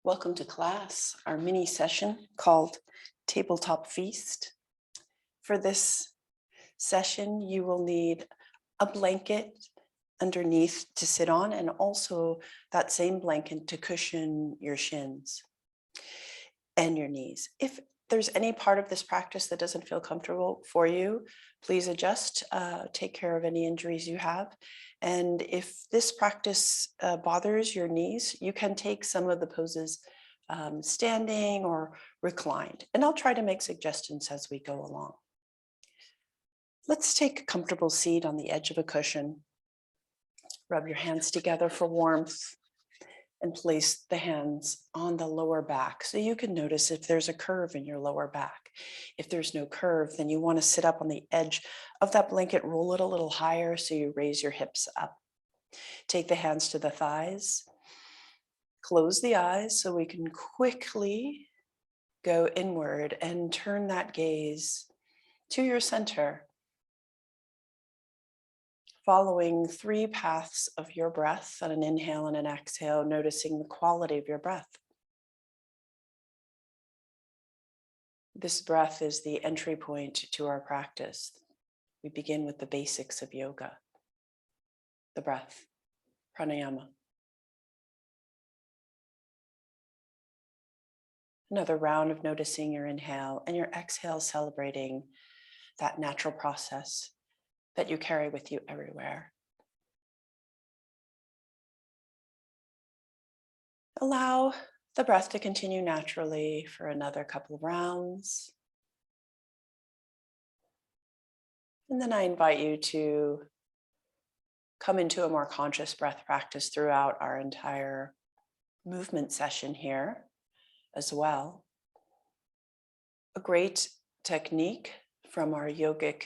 Welcome to class, our mini session called Tabletop Feast. For this session, you will need a blanket underneath to sit on and also that same blanket to cushion your shins and your knees. If there's any part of this practice that doesn't feel comfortable for you, please adjust, take care of any injuries you have. And if this practice bothers your knees, you can take some of the poses standing or reclined. And I'll try to make suggestions as we go along. Let's take a comfortable seat on the edge of a cushion. Rub your hands together for warmth and place the hands on the lower back so you can notice if there's a curve in your lower back. If there's no curve, then you want to sit up on the edge of that blanket, roll it a little higher so you raise your hips up. Take the hands to the thighs. Close the eyes so we can quickly go inward and turn that gaze to your center, following 3 paths of your breath on an inhale and an exhale, noticing the quality of your breath. This breath is the entry point to our practice. We begin with the basics of yoga, the breath, pranayama. Another round of noticing your inhale and your exhale, celebrating that natural process that you carry with you everywhere. Allow the breath to continue naturally for another couple of rounds. And then I invite you to come into a more conscious breath practice throughout our entire movement session here as well. A great technique from our yogic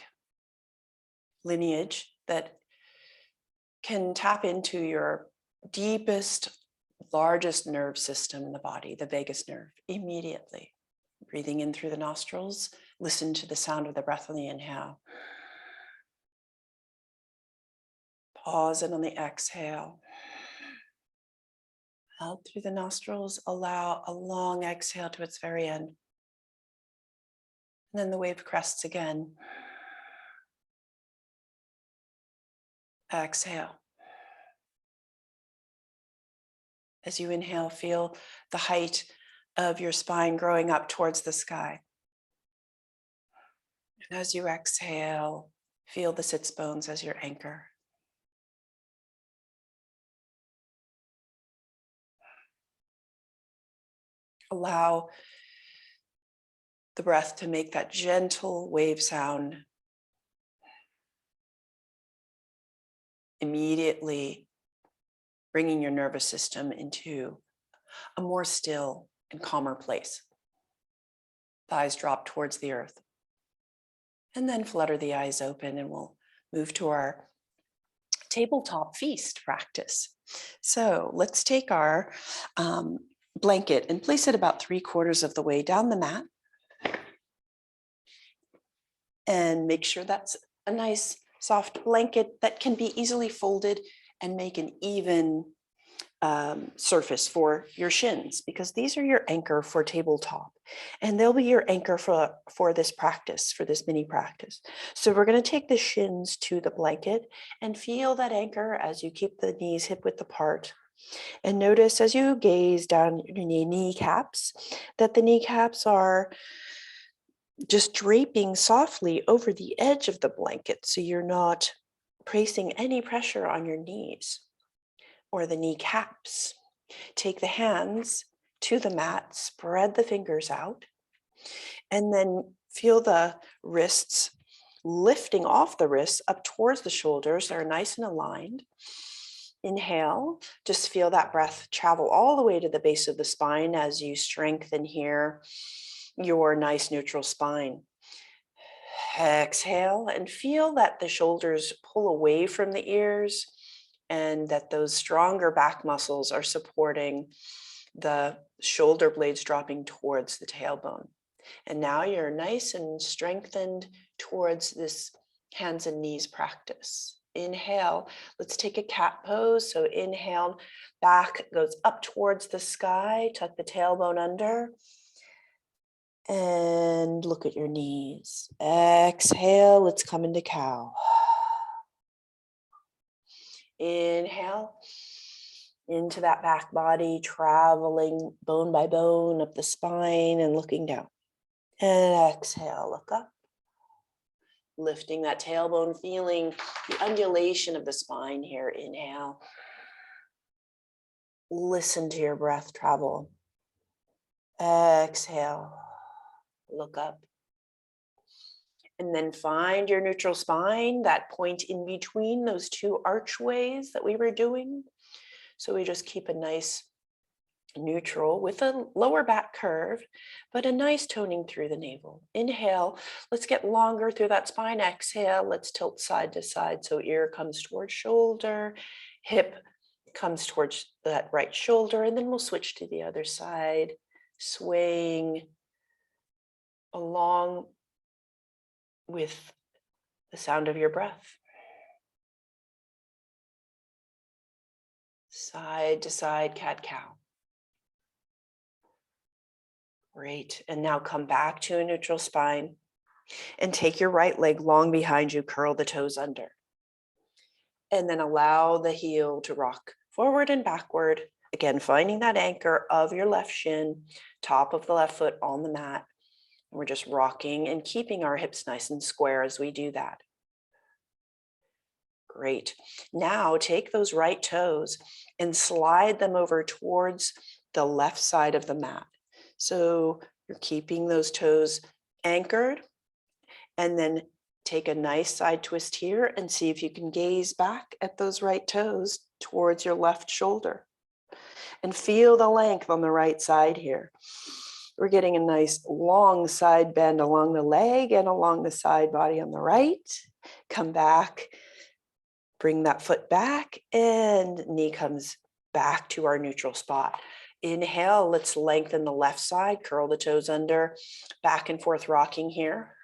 lineage that can tap into your deepest, largest nerve system in the body, the vagus nerve, immediately. Breathing in through the nostrils, listen to the sound of the breath on the inhale. Pause it on the exhale. Out through the nostrils, allow a long exhale to its very end. And then the wave crests again. Exhale. As you inhale, feel the height of your spine growing up towards the sky. And as you exhale, feel the sits bones as your anchor. Allow the breath to make that gentle wave sound, immediately bringing your nervous system into a more still and calmer place. Thighs drop towards the earth. And then flutter the eyes open and we'll move to our tabletop feast practice. So let's take our blanket and place it about 3/4 of the way down the mat. And make sure that's a nice soft blanket that can be easily folded and make an even surface for your shins, because these are your anchor for tabletop and they'll be your anchor for this practice, for this mini practice. So we're going to take the shins to the blanket and feel that anchor as you keep the knees hip width apart. And notice as you gaze down your kneecaps that the kneecaps are just draping softly over the edge of the blanket, so you're not placing any pressure on your knees or the kneecaps. Take the hands to the mat, spread the fingers out, and then feel the wrists lifting off the wrists up towards the shoulders. They're nice and aligned. Inhale, just feel that breath travel all the way to the base of the spine as you strengthen here your nice neutral spine. Exhale and feel that the shoulders pull away from the ears and that those stronger back muscles are supporting the shoulder blades dropping towards the tailbone. And now you're nice and strengthened towards this hands and knees practice. Inhale, let's take a cat pose. So inhale, back goes up towards the sky, tuck the tailbone under, and look at your knees. Exhale, let's come into cow. Inhale, into that back body, traveling bone by bone up the spine and looking down. And exhale, look up. Lifting that tailbone, feeling the undulation of the spine here. Inhale. Listen to your breath travel. Exhale. Look up. And then find your neutral spine, that point in between those two archways that we were doing. So we just keep a nice neutral with a lower back curve, but a nice toning through the navel. Inhale, let's get longer through that spine. Exhale, let's tilt side to side. So ear comes towards shoulder, hip comes towards that right shoulder, and then we'll switch to the other side, swaying along with the sound of your breath. Side to side, cat-cow. Great. And now come back to a neutral spine and take your right leg long behind you, curl the toes under. And then allow the heel to rock forward and backward. Again, finding that anchor of your left shin, top of the left foot on the mat. And we're just rocking and keeping our hips nice and square as we do that. Great. Now take those right toes and slide them over towards the left side of the mat. So you're keeping those toes anchored, and then take a nice side twist here and see if you can gaze back at those right toes towards your left shoulder and feel the length on the right side here. We're getting a nice long side bend along the leg and along the side body on the right. Come back, bring that foot back, and knee comes back to our neutral spot. Inhale, let's lengthen the left side, curl the toes under, back and forth rocking here.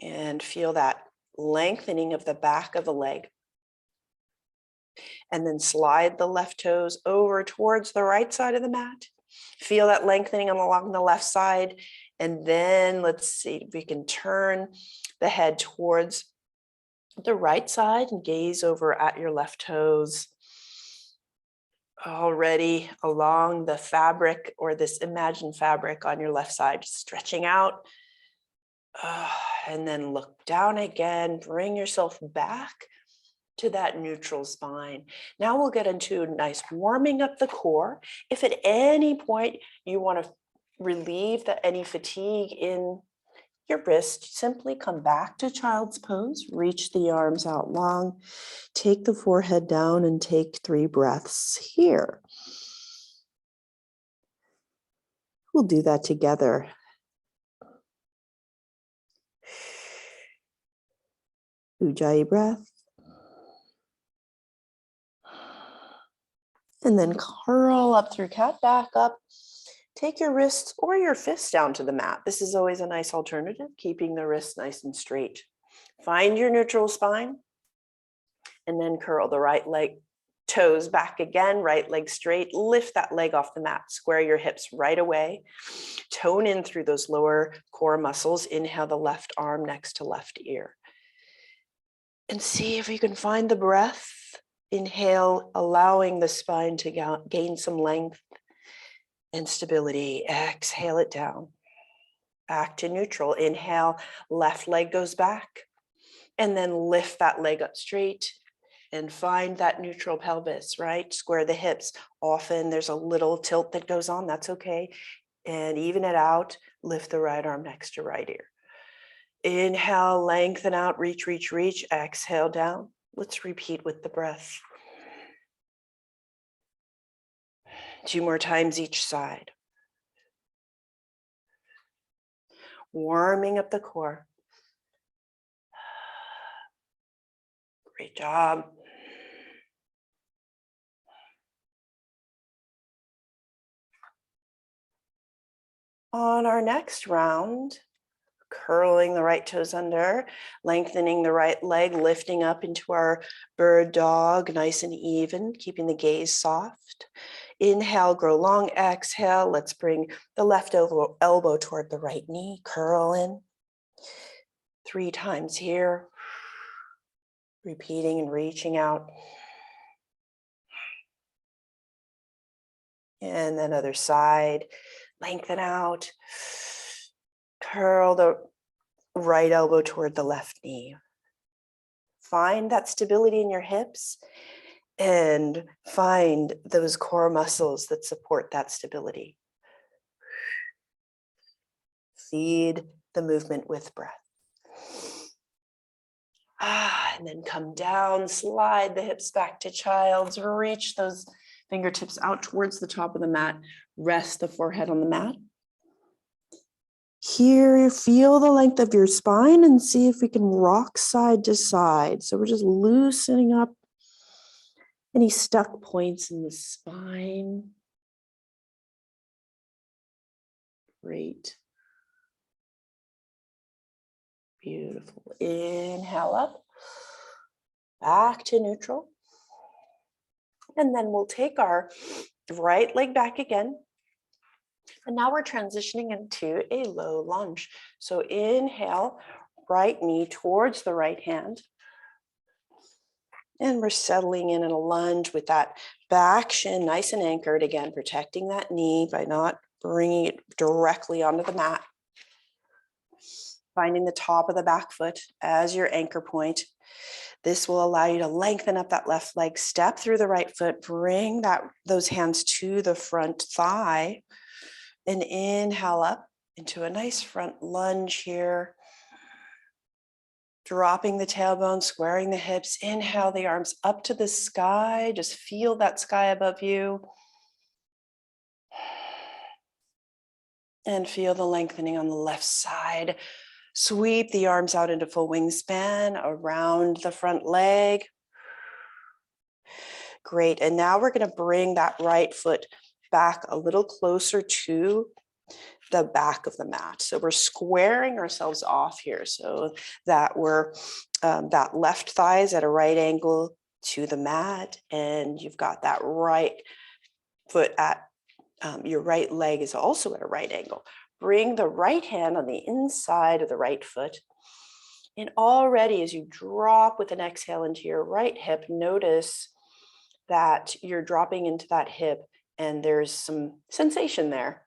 And feel that lengthening of the back of the leg. And then slide the left toes over towards the right side of the mat. Feel that lengthening along the left side. And then let's see if we can turn the head towards the right side and gaze over at your left toes. Already along the fabric, or this imagined fabric on your left side, stretching out. And then look down again, bring yourself back to that neutral spine. Now we'll get into a nice warming up the core. If at any point you want to relieve any fatigue in your wrist, simply come back to child's pose, reach the arms out long, take the forehead down and take 3 breaths here. We'll do that together. Ujjayi breath. And then curl up through cat, back up. Take your wrists or your fists down to the mat. This is always a nice alternative, keeping the wrists nice and straight. Find your neutral spine, and then curl the right leg, toes back again, right leg straight. Lift that leg off the mat. Square your hips right away. Tone in through those lower core muscles. Inhale the left arm next to left ear. And see if you can find the breath. Inhale, allowing the spine to gain some length and stability. Exhale it down. Back to neutral. Inhale, left leg goes back. And then lift that leg up straight and find that neutral pelvis, right? Square the hips. Often there's a little tilt that goes on. That's okay. And even it out. Lift the right arm next to right ear. Inhale, lengthen out, reach, reach, reach. Exhale down. Let's repeat with the breath. 2 more times each side. Warming up the core. Great job. On our next round, curling the right toes under, lengthening the right leg, lifting up into our bird dog, nice and even, keeping the gaze soft. Inhale, grow long. Exhale, let's bring the left elbow toward the right knee, curl in. 3 times here. Repeating and reaching out. And then other side, lengthen out. Curl the right elbow toward the left knee. Find that stability in your hips and find those core muscles that support that stability. Feed the movement with breath. And then come down, slide the hips back to child's, reach those fingertips out towards the top of the mat, rest the forehead on the mat. Here, feel the length of your spine and see if we can rock side to side. So we're just loosening up any stuck points in the spine. Great. Beautiful. Inhale up, back to neutral. And then we'll take our right leg back again. And now we're transitioning into a low lunge. So inhale, right knee towards the right hand. And we're settling in a lunge with that back shin nice and anchored. Again, protecting that knee by not bringing it directly onto the mat. Finding the top of the back foot as your anchor point. This will allow you to lengthen up that left leg, step through the right foot, bring those hands to the front thigh, and inhale up into a nice front lunge here. Dropping the tailbone, squaring the hips. Inhale the arms up to the sky. Just feel that sky above you. And feel the lengthening on the left side. Sweep the arms out into full wingspan around the front leg. Great. And now we're going to bring that right foot back a little closer to the back of the mat. So we're squaring ourselves off here so that we're that left thigh is at a right angle to the mat, and you've got that right foot at your right leg is also at a right angle. Bring the right hand on the inside of the right foot. And already as you drop with an exhale into your right hip, notice that you're dropping into that hip and there's some sensation there.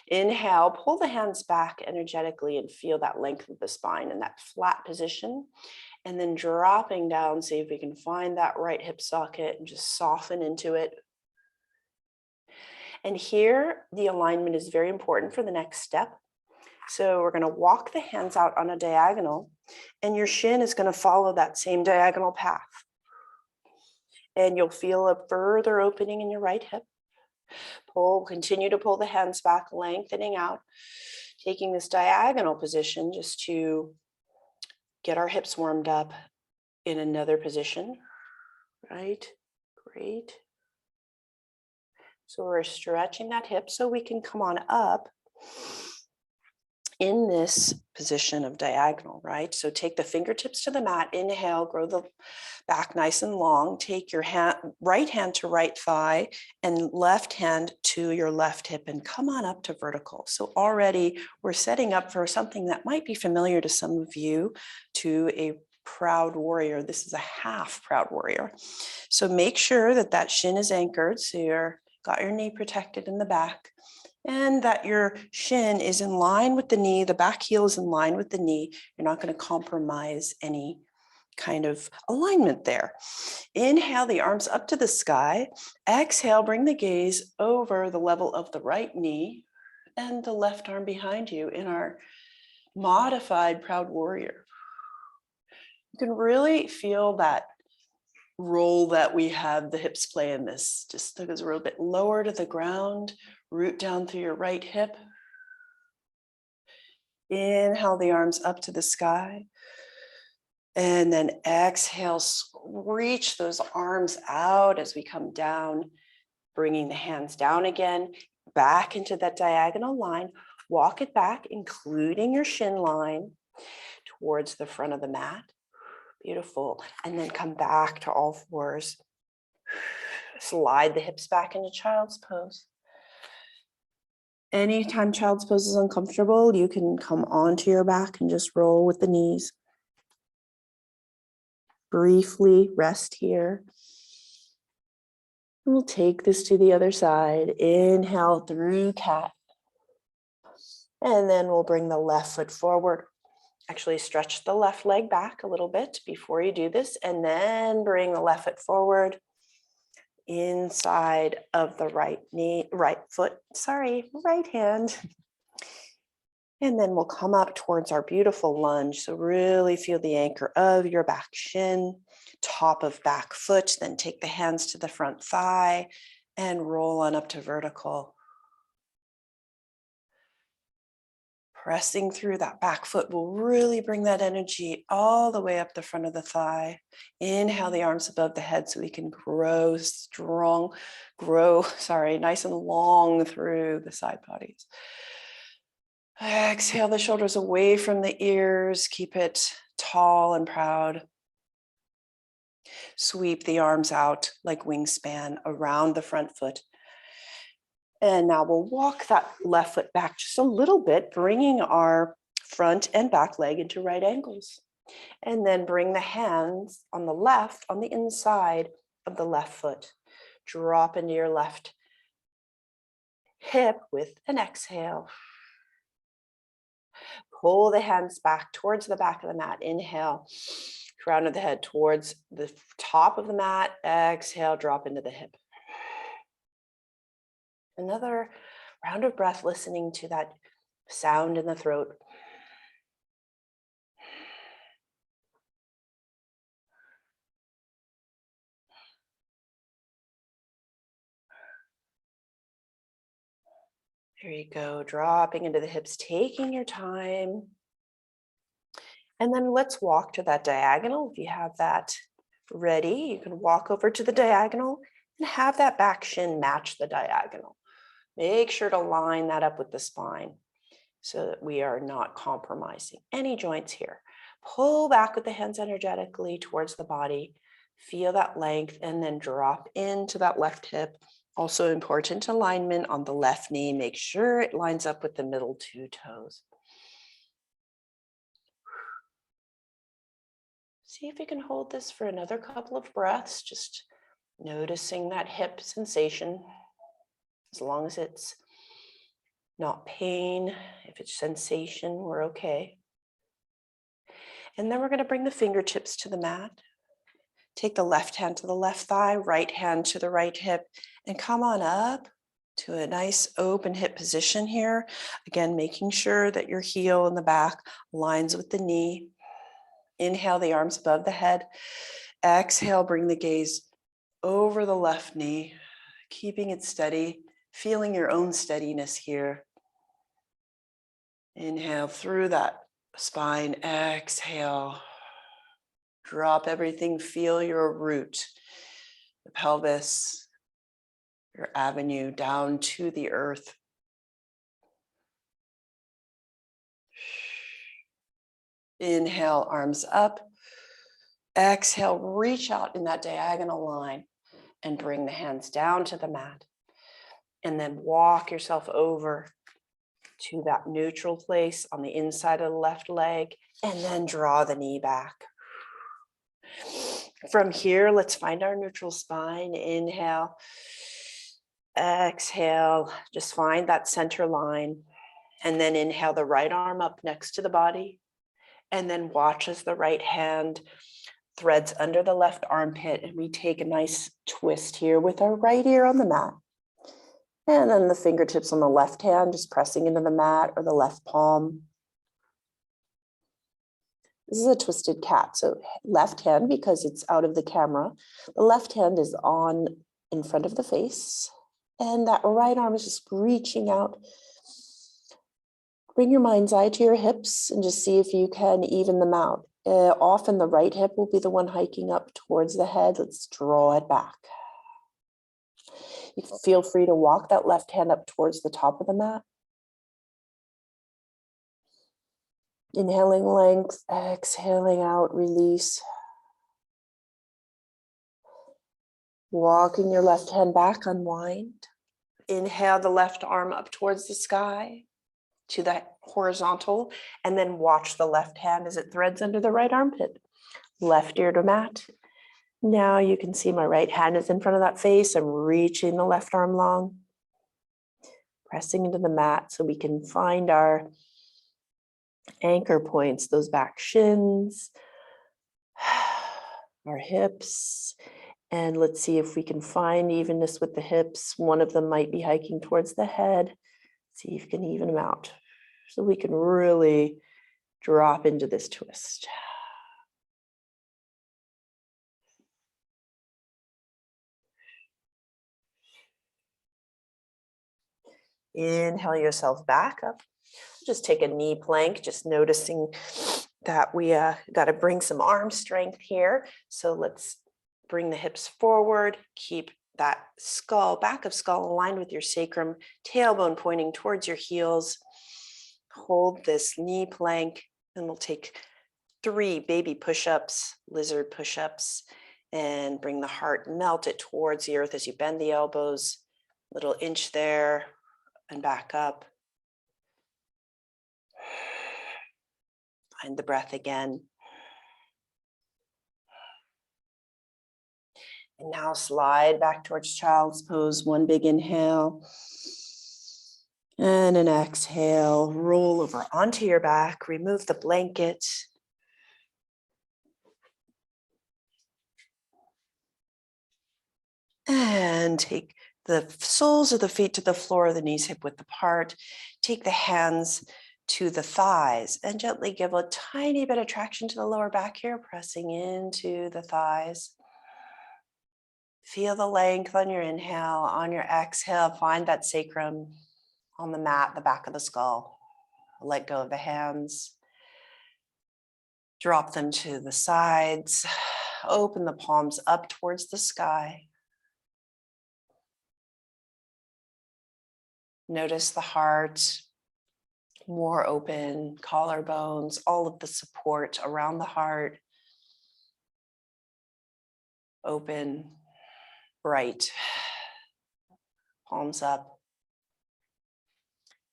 Inhale, pull the hands back energetically and feel that length of the spine in that flat position. And then dropping down, see if we can find that right hip socket and just soften into it. And here, the alignment is very important for the next step. So we're going to walk the hands out on a diagonal, and your shin is going to follow that same diagonal path. And you'll feel a further opening in your right hip. Continue to pull the hands back, lengthening out, taking this diagonal position just to get our hips warmed up in another position, right? Great. So we're stretching that hip so we can come on up in this position of diagonal, right? So take the fingertips to the mat, inhale, grow the back nice and long, take your right hand to right thigh and left hand to your left hip and come on up to vertical. So already we're setting up for something that might be familiar to some of you, to a proud warrior. This is a half proud warrior. So make sure that that shin is anchored, so you've got your knee protected in the back, and that your shin is in line with the knee, the back heel is in line with the knee. You're not going to compromise any kind of alignment there. Inhale the arms up to the sky. Exhale, bring the gaze over the level of the right knee and the left arm behind you in our modified proud warrior. You can really feel that role that we have the hips play in this. Just goes a little bit lower to the ground, root down through your right hip. Inhale the arms up to the sky. And then exhale, reach those arms out as we come down, bringing the hands down again, back into that diagonal line. Walk it back, including your shin line. towards the front of the mat. Beautiful. And then come back to all fours. Slide the hips back into child's pose. Anytime child's pose is uncomfortable, you can come onto your back and just roll with the knees. Briefly rest here. And we'll take this to the other side. Inhale through cat. And then we'll bring the left foot forward. Actually stretch the left leg back a little bit before you do this, and then bring the left foot forward inside of the right hand. And then we'll come up towards our beautiful lunge. So really feel the anchor of your back shin, top of back foot, then take the hands to the front thigh and roll on up to vertical. Pressing through that back foot will really bring that energy all the way up the front of the thigh. Inhale the arms above the head so we can nice and long through the side bodies. Exhale the shoulders away from the ears. Keep it tall and proud. Sweep the arms out like wingspan around the front foot. And now we'll walk that left foot back just a little bit, bringing our front and back leg into right angles. And then bring the hands on the left, on the inside of the left foot. Drop into your left hip with an exhale. Pull the hands back towards the back of the mat. Inhale, crown of the head towards the top of the mat. Exhale, drop into the hip. Another round of breath, listening to that sound in the throat. There you go, dropping into the hips, taking your time. And then let's walk to that diagonal. If you have that ready, you can walk over to the diagonal and have that back shin match the diagonal. Make sure to line that up with the spine so that we are not compromising any joints here. Pull back with the hands energetically towards the body. Feel that length and then drop into that left hip. Also important alignment on the left knee. Make sure it lines up with the middle two toes. See if you can hold this for another couple of breaths, just noticing that hip sensation. As long as it's not pain, if it's sensation, we're okay. And then we're going to bring the fingertips to the mat. Take the left hand to the left thigh, right hand to the right hip, and come on up to a nice open hip position here. Again, making sure that your heel in the back lines with the knee. Inhale the arms above the head. Exhale, bring the gaze over the left knee, keeping it steady. Feeling your own steadiness here. Inhale through that spine. Exhale. Drop everything. Feel your root, the pelvis, your avenue down to the earth. Inhale, arms up. Exhale, reach out in that diagonal line and bring the hands down to the mat. And then walk yourself over to that neutral place on the inside of the left leg, and then draw the knee back. From here, let's find our neutral spine. Inhale, exhale, just find that center line. And then inhale the right arm up next to the body. And then watch as the right hand threads under the left armpit, and we take a nice twist here with our right ear on the mat. And then the fingertips on the left hand, just pressing into the mat or the left palm. This is a twisted cat. So left hand, because it's out of the camera, the left hand is on in front of the face. And that right arm is just reaching out. Bring your mind's eye to your hips and just see if you can even them out. Often the right hip will be the one hiking up towards the head. Let's draw it back. You can feel free to walk that left hand up towards the top of the mat. Inhaling length, exhaling out, release. Walking your left hand back, unwind. Inhale the left arm up towards the sky to the horizontal, and then watch the left hand as it threads under the right armpit. Left ear to mat. Now you can see my right hand is in front of that face. I'm reaching the left arm long, pressing into the mat so we can find our anchor points, those back shins, our hips. And let's see if we can find evenness with the hips. One of them might be hiking towards the head. See if you can even them out. So we can really drop into this twist. Inhale yourself back up. Just take a knee plank, just noticing that we got to bring some arm strength here. So let's bring the hips forward, keep that skull, back of skull aligned with your sacrum, tailbone pointing towards your heels. Hold this knee plank, and we'll take 3 baby push-ups, lizard push-ups, and bring the heart, melt it towards the earth as you bend the elbows, little inch there and back up. Find the breath again. And now slide back towards child's pose. One big inhale. And an exhale. Roll over onto your back. Remove the blanket. And take the soles of the feet to the floor, the knees hip width apart. Take the hands to the thighs and gently give a tiny bit of traction to the lower back here, pressing into the thighs. Feel the length on your inhale. On your exhale, find that sacrum on the mat, the back of the skull. Let go of the hands. Drop them to the sides. Open the palms up towards the sky. Notice the heart, more open, collarbones, all of the support around the heart. Open, bright, palms up.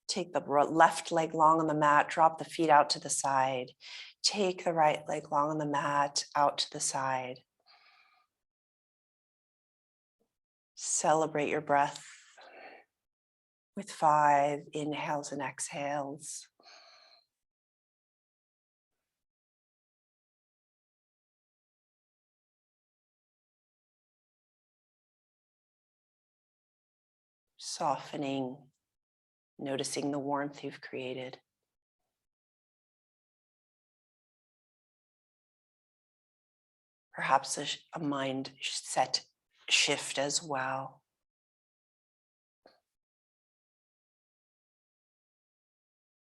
Take the left leg long on the mat, drop the feet out to the side. Take the right leg long on the mat, out to the side. Celebrate your breath with 5 inhales and exhales. Softening, noticing the warmth you've created. Perhaps a mind set shift as well.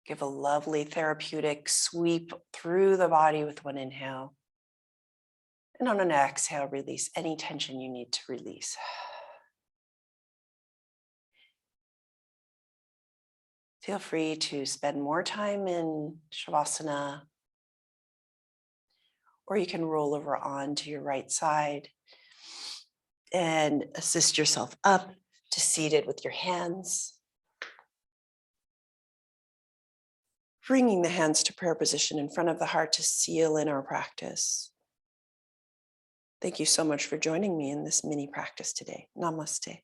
Give a lovely therapeutic sweep through the body with one inhale. And on an exhale, release any tension you need to release. Feel free to spend more time in Shavasana, or you can roll over onto your right side and assist yourself up to seated with your hands. Bringing the hands to prayer position in front of the heart to seal in our practice. Thank you so much for joining me in this mini practice today. Namaste.